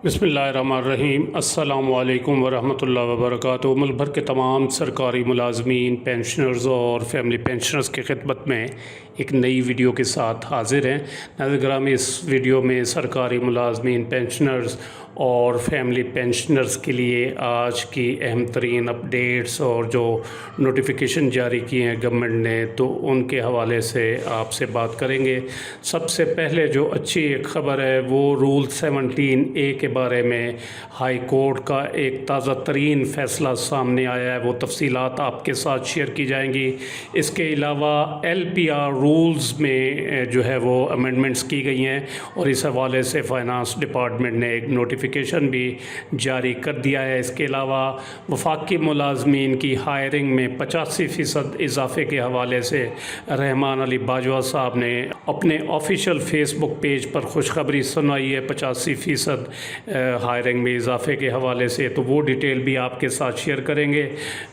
बिस्मिल्लाहिर्रहमानिर्रहीम। अस्सलामु अलैकुम वरहमतुल्लाहि वबरकातुहू। मुल्क भर के तमाम सरकारी मुलाजमीन, पेंशनर्स और फैमिली पेंशनर्स की खिदमत में एक नई वीडियो के साथ हाजिर हैं। नाज़रीन ग्रामी, इस वीडियो में सरकारी मुलाजमीन, पेंशनर्स और फैमिली पेंशनर्स के लिए आज की अहम तरीन अपडेट्स और जो नोटिफिकेशन जारी किए हैं गवर्नमेंट ने, तो उनके हवाले से आपसे बात करेंगे। सबसे पहले जो अच्छी एक ख़बर है वो रूल 17A के बारे में हाई कोर्ट का एक ताज़ा तरीन फ़ैसला सामने आया है। वो तफसीलात आपके साथ शेयर की जाएंगी। इसके अलावा LPR रूल्स में जो है वो अमेंडमेंट्स की गई हैं और इस हवाले से फ़ाइनेंस डिपार्टमेंट ने एक नोटिफिकेशन भी जारी कर दिया है। इसके अलावा वफाकी मुलाजमीन की हायरिंग में 85% इजाफे के हवाले से रहमान अली बाजवा साहब ने अपने ऑफिशियल फेसबुक पेज पर खुशखबरी सुनाई है 85% हायरिंग में इजाफे के हवाले से। तो वो डिटेल भी आपके साथ शेयर करेंगे।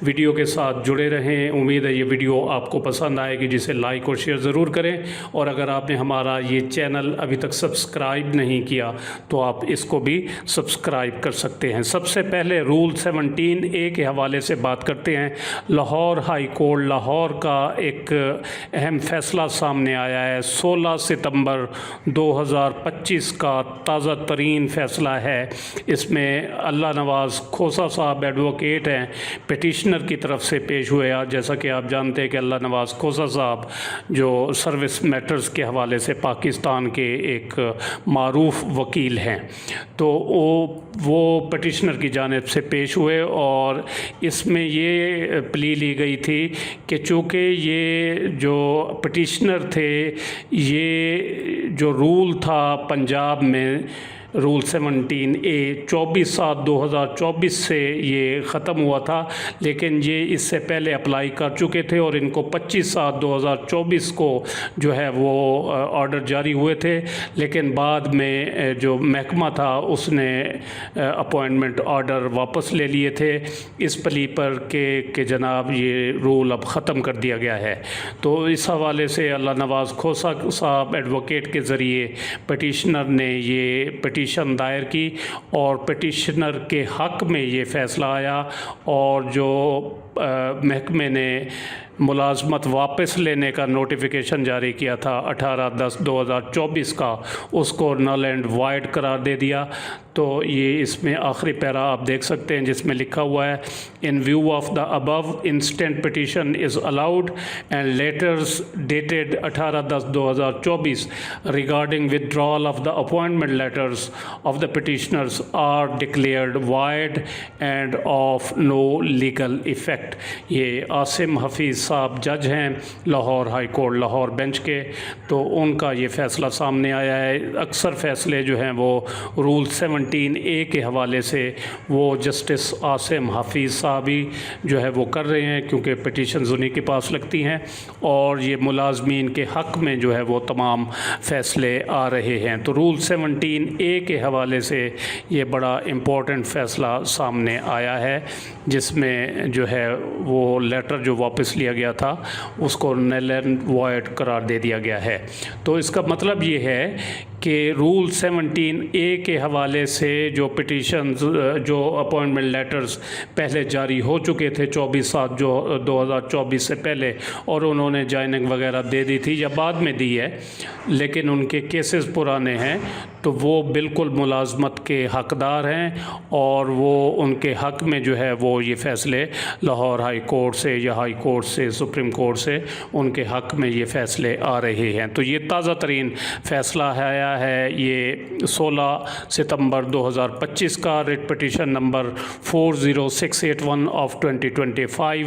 वीडियो के साथ जुड़े रहें। उम्मीद है ये वीडियो आपको पसंद आएगी, जिसे लाइक और शेयर ज़रूर करें। और अगर आपने हमारा ये चैनल अभी तक सब्सक्राइब नहीं किया तो आप इसको भी सब्सक्राइब कर सकते हैं। सबसे पहले रूल 17A के हवाले से बात करते हैं। लाहौर हाई कोर्ट लाहौर का एक अहम फ़ैसला सामने आया है। 16 सितंबर 2025 का ताज़ा तरीन फ़ैसला है। इसमें अल्लाह नवाज़ खोसा साहब एडवोकेट हैं, पिटिशनर की तरफ से पेश हुए। आज जैसा कि आप जानते हैं कि अल्लाह नवाज़ खोसा साहब जो सर्विस मैटर्स के हवाले से पाकिस्तान के एक मारूफ वकील हैं, तो वो पिटिशनर की जानिब से पेश हुए और इसमें ये प्ली ली गई थी कि चूँकि ये जो पिटिशनर थे, ये जो रूल था पंजाब में रूल 17A 24/7/2024 से ये ख़त्म हुआ था, लेकिन ये इससे पहले अप्लाई कर चुके थे और इनको 25/7/2024 को जो है वो ऑर्डर जारी हुए थे। लेकिन बाद में जो महकमा था उसने अपॉइंटमेंट ऑर्डर वापस ले लिए थे इस प्ली पर कि जनाब ये रूल अब ख़त्म कर दिया गया है। तो इस हवाले से अल्लाह नवाज़ खोसा साहब एडवोकेट के ज़रिए पिटिशनर ने ये पिटिशन दायर की और पिटिशनर के हक़ में ये फ़ैसला आया और जो महकमे ने मुलाजमत वापस लेने का नोटिफिकेशन जारी किया था 18/10/2024 का, उसको नल एंड वाइड करार दे दिया। तो ये इसमें आखिरी पैरा आप देख सकते हैं जिसमें लिखा हुआ है, in view of the above instant petition is allowed and letters dated 18/10/2024 regarding withdrawal of the appointment letters of the petitioners are declared void and of no legal effect. ये आसिम हफीज़ साहब जज हैं Lahore high court Lahore bench के, तो उनका ये फ़ैसला सामने आया है। अक्सर फ़ैसले जो हैं वो रूल 17A के हवाले से वो जस्टिस आसिम हफीज़ साहब ही जो है वो कर रहे हैं, क्योंकि पिटिशन्स उन्हीं के पास लगती हैं और ये मुलाजमीन के हक़ में जो है वो तमाम फ़ैसले आ रहे हैं। तो रूल 17A के हवाले से ये बड़ा इम्पोर्टेंट फ़ैसला सामने आया है, जिसमें जो है वो लेटर जो वापस लिया गया था उसको नल एंड वॉइड करार दे दिया गया है। तो इसका मतलब ये है कि रूल 17A के हवाले से जो पिटिशन्स जो अपॉइंटमेंट लेटर्स पहले जारी हो चुके थे 24/7/2024 से पहले, और उन्होंने जॉइनिंग वगैरह दे दी थी या बाद में दी है, लेकिन उनके केसेस पुराने हैं, तो वो बिल्कुल मुलाजमत के हक़दार हैं और वो उनके हक़ में जो है वो ये फ़ैसले लाहौर हाई कोर्ट से या हाई कोर्ट से सुप्रीम कोर्ट से उनके हक़ में ये फ़ैसले आ रहे हैं। तो ये ताज़ा तरीन फ़ैसला आया है। ये 16 सितंबर 2025 का writ petition number 40681 of 2025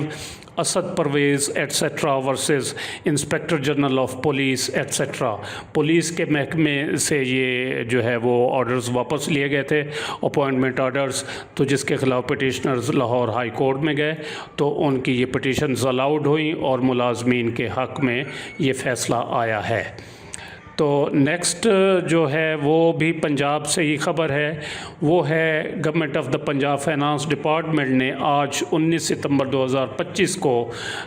Asad Parvez et cetera versus inspector general of police et cetera. Police के महकमे से ये जो है वो ऑर्डर्स वापस लिए गए थे, अपॉइंटमेंट ऑर्डर्स, तो जिसके ख़िलाफ़ पिटिशनर्स लाहौर हाई कोर्ट में गए तो उनकी ये पिटिशन्स अलाउड हुई और मुलाजमीन के हक़ में ये फ़ैसला आया है। تو نیکسٹ جو ہے وہ بھی پنجاب سے ہی خبر ہے، وہ ہے government of the Punjab finance department نے آج 19 ستمبر 2025 کو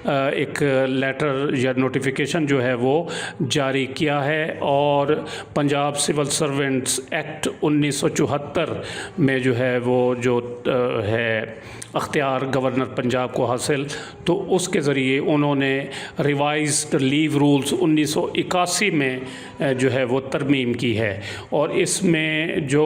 ایک لیٹر یا نوٹیفیکیشن جو ہے وہ جاری کیا ہے، اور پنجاب سول سرونٹس ایکٹ 1974 میں جو ہے وہ جو ہے اختیار گورنر پنجاب کو حاصل، تو اس کے ذریعے انہوں نے ریوائزڈ لیو رولز 1981 میں جو ہے وہ ترمیم کی ہے، اور اس میں جو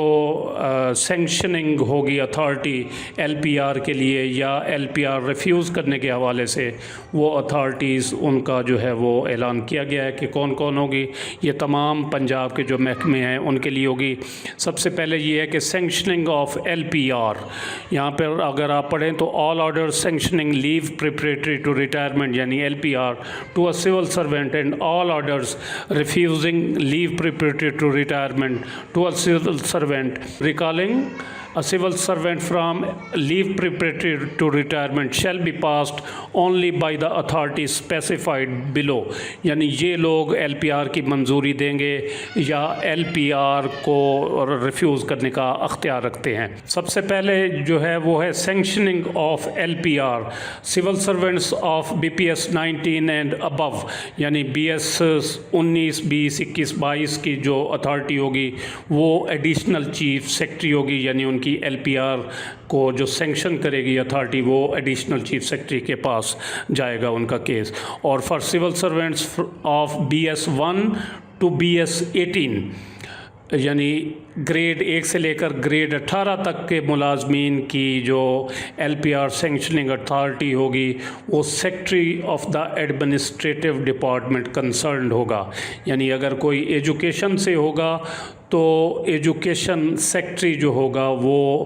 سینکشننگ ہوگی اتھارٹی ایل پی آر کے لیے یا ایل پی آر ریفیوز کرنے کے حوالے سے، وہ اتھارٹیز ان کا جو ہے وہ اعلان کیا گیا ہے کہ کون کون ہوگی۔ یہ تمام پنجاب کے جو محکمے ہیں ان کے لیے ہوگی۔ سب سے پہلے یہ ہے کہ sanctioning of L P R, یہاں پر اگر آپ پڑھیں تو all order sanctioning leave preparatory to retirement یعنی L P R to a civil servant and all orders refusing leave preparatory to retirement to a civil servant, recalling a civil servant from leave preparatory to retirement shall be passed only by the authority specified below، یعنی یہ لوگ L P are کی منظوری دیں گے یا L P are کو refuse کرنے کا اختیار رکھتے ہیں۔ سب سے پہلے جو ہے وہ ہے sanctioning of L P R, civil servants of B P S 19 and above, یعنی بی ایس 19 20 21 22 کی جو اتھارٹی ہوگی وہ ایڈیشنل چیف سیکرٹری ہوگی، یعنی ان کی ایل پی آر کو جو سینکشن کرے گی اتھارٹی وہ ایڈیشنل چیف سیکرٹری کے پاس جائے گا ان کا کیس۔ اور for civil servants of B S 1 to B S 18، یعنی گریڈ 1 سے لے کر گریڈ 18 تک کے ملازمین کی جو ایل پی آر سینکشننگ اتھارٹی ہوگی وہ secretary of the administrative department concerned ہوگا، یعنی اگر کوئی ایجوکیشن سے ہوگا تو ایجوکیشن سیکرٹری جو ہوگا وہ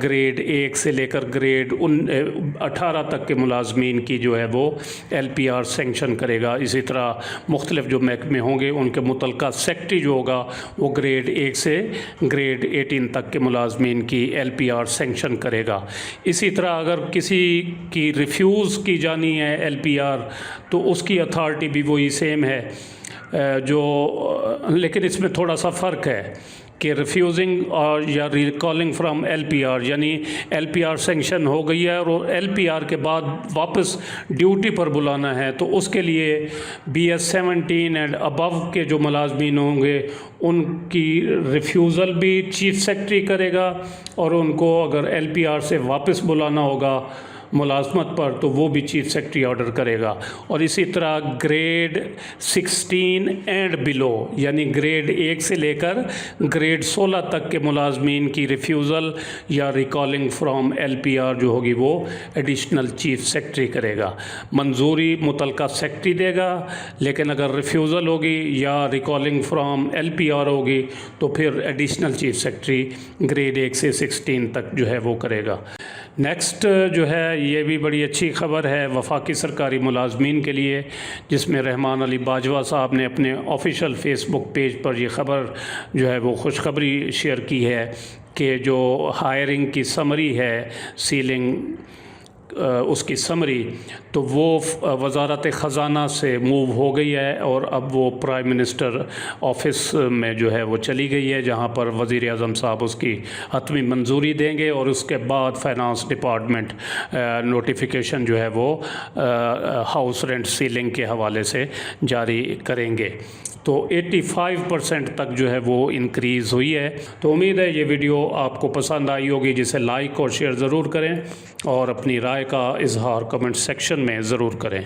گریڈ 1 سے لے کر گریڈ 18 تک کے ملازمین کی جو ہے وہ ایل پی آر سینکشن کرے گا۔ اسی طرح مختلف جو محکمے ہوں گے ان کے متعلقہ سیکرٹری جو ہوگا وہ گریڈ 1 سے گریڈ 18 تک کے ملازمین کی ایل پی آر سینکشن کرے گا۔ اسی طرح اگر کسی کی ریفیوز کی جانی ہے ایل پی آر تو اس کی اتھارٹی بھی وہی سیم ہے، جو لیکن اس میں تھوڑا سا فرق ہے کہ ریفیوزنگ اور یا recalling from L P are, یعنی ایل پی آر سینکشن ہو گئی ہے اور ایل پی آر کے بعد واپس ڈیوٹی پر بلانا ہے، تو اس کے لیے بی ایس 17 اینڈ ابو کے جو ملازمین ہوں گے ان کی ریفیوزل بھی چیف سیکرٹری کرے گا، اور ان کو اگر ایل پی آر سے واپس بلانا ہوگا ملازمت پر تو وہ بھی چیف سیکرٹری آرڈر کرے گا۔ اور اسی طرح گریڈ 16 اینڈ بلو، یعنی گریڈ 1 سے لے کر گریڈ 16 تک کے ملازمین کی ریفیوزل یا recalling from L P are جو ہوگی وہ ایڈیشنل چیف سیکرٹری کرے گا۔ منظوری متعلقہ سیکرٹری دے گا، لیکن اگر ریفیوزل ہوگی یا recalling from L P are ہوگی تو پھر ایڈیشنل چیف سیکرٹری گریڈ 1 سے 16 تک جو ہے وہ کرے گا۔ نیکسٹ جو ہے یہ بھی بڑی اچھی خبر ہے وفاقی سرکاری ملازمین کے لیے، جس میں رحمان علی باجوہ صاحب نے اپنے آفیشیل فیس بک پیج پر یہ خبر جو ہے وہ خوشخبری شیئر کی ہے کہ جو ہائرنگ کی سمری ہے سیلنگ اس کی سمری تو وہ وزارت خزانہ سے موو ہو گئی ہے، اور اب وہ پرائم منسٹر آفس میں جو ہے وہ چلی گئی ہے، جہاں پر وزیر اعظم صاحب اس کی حتمی منظوری دیں گے، اور اس کے بعد فائنانس ڈپارٹمنٹ نوٹیفیکیشن جو ہے وہ ہاؤس رینٹ سیلنگ کے حوالے سے جاری کریں گے۔ تو 85% تک جو ہے وہ انکریز ہوئی ہے۔ تو امید ہے یہ ویڈیو آپ کو پسند آئی ہوگی، جسے لائک اور شیئر ضرور کریں، اور اپنی رائے کا اظہار کمنٹ سیکشن میں ضرور کریں۔